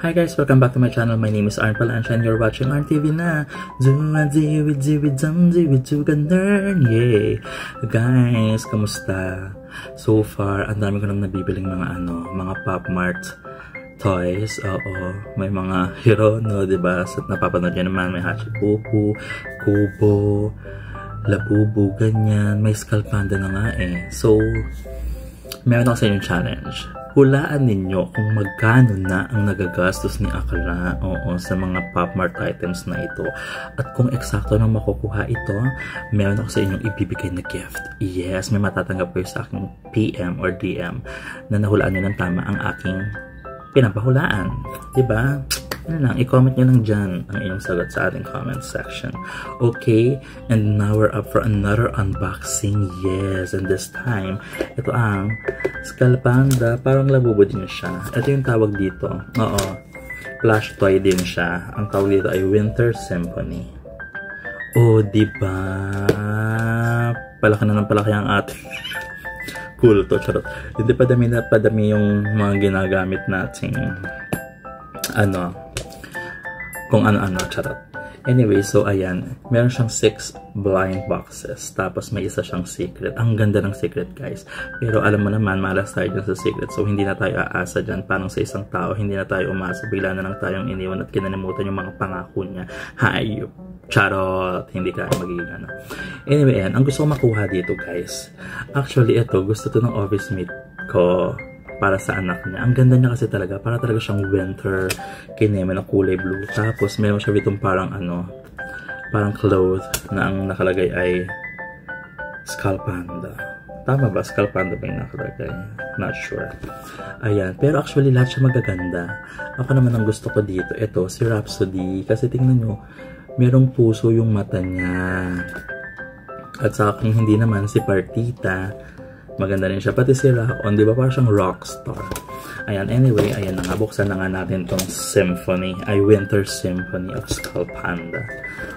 Hi guys, welcome back to my channel. My name is Arn Palancia and you're watching Arn TV na. Yay! Guys, kamusta? So far, ang dami ko nang nabibiling mga Pop Mart toys. Oo, may mga hero, no, diba? So, napapanood nyo naman, may Hachipupu, Kubo, Labubu, ganyan. May Skull Panda na nga eh. So, meron ako sa inyong challenge. Hulaan ninyo kung magkano na ang nagagastos ni Akla, sa mga Pop Mart items na ito. At kung eksakto na makukuha ito, meron ako sa inyong ibibigay na gift. Yes, may matatanggap kayo sa aking PM or DM na nahulaan nyo ng tama ang aking pinapahulaan. Diba? Ano lang, i-comment nyo lang dyan ang inyong sagot sa ating comment section. Okay, and now we're up for another unboxing. Yes, and this time, ito ang Skull Panda. Parang Labubu din siya. Ito yung tawag dito. Oo, plush toy din siya. Ang tawag dito ay Winter Symphony. Oh, diba? Palaki na ng palaki ang ating cool to, charot. Hindi padami yung mga ginagamit nating kung ano-ano, charot. Anyway, so ayan, meron siyang 6 blind boxes, tapos may isa siyang secret. Ang ganda ng secret, guys. Pero alam mo naman, malas tayo dyan sa secret, so hindi na tayo aasa dyan. Parang sa isang tao, hindi na tayo umasa, bigla na lang tayong iniwan at kinalimutan yung mga pangako niya. Hayop, charot, hindi ka magiging ano. Anyway, ayan, ang gusto ko makuha dito, guys. Actually, ito, gusto to ng office mate ko para sa anak niya. Ang ganda niya kasi talaga. Para talaga siyang winter kineme na kulay blue. Tapos meron siya ditong parang parang cloth na ang nakalagay ay Skull Panda. Tama ba? Skull Panda ba yung nakalagay? Not sure. Ayan. Pero actually lahat siya magaganda. Ako naman ang gusto ko dito. Ito, si Rhapsody. Kasi tingnan nyo, merong puso yung mata niya. At sa akin hindi naman si Partita. Maganda rin siya. Pati si Raon, di ba? Parang siyang rockstar. Ayan, anyway, ayan na nga. Buksan na nga natin tong Symphony. Ay, Winter Symphony of Skull Panda.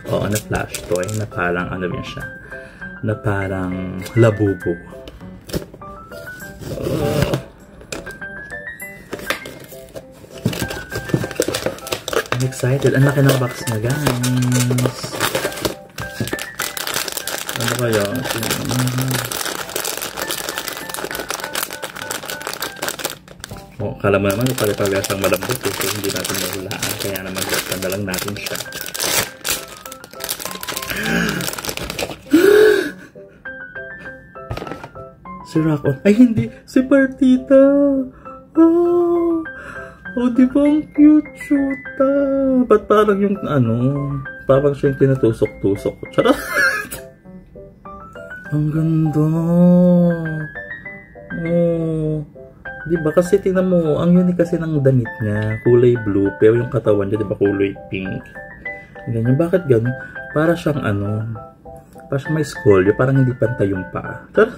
Oo, na flash toy. Na parang, ano rin siya? Na parang Labubu. I'm excited. Ang laki ng box na, guys. Ano kaya? Kala mo naman, pare-parehas ang malambot so hindi natin mahulaan. Kaya naman, buksan na lang natin siya. Si Rockon. Ay, hindi! Si Partita! Oh, di ba ang cute shoota? Ba't parang yung parang siya yung tinutusok-tusok. Charot! Ang ganda! Oh! Diba? Kasi tingnan mo, ang unique kasi ng damit niya, kulay blue, pero yung katawan niya, diba, kulay pink. Ganyan. Bakit gano'n? Para siyang para siyang may skull, parang hindi pantay yung paa. Tara!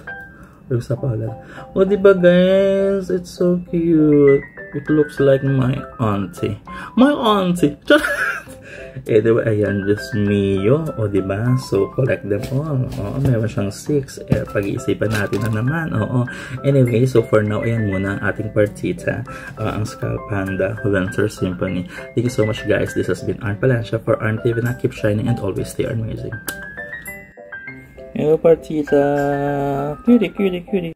Yung sa pala. O, diba guys? It's so cute. It looks like my auntie. My auntie! Tara! Diba, ayan, just Mio. O, diba? So, collect them all. Oo, meron siyang 6. Pag-iisipan natin na naman. Oo. Anyway, so for now, ayan muna ang ating Partita. Ang Skull Panda Winter Symphony. Thank you so much, guys. This has been Arn Palancia for Arn TV na. Keep shining and always stay amazing. Hello, Partita. Cutie, cutie, cutie.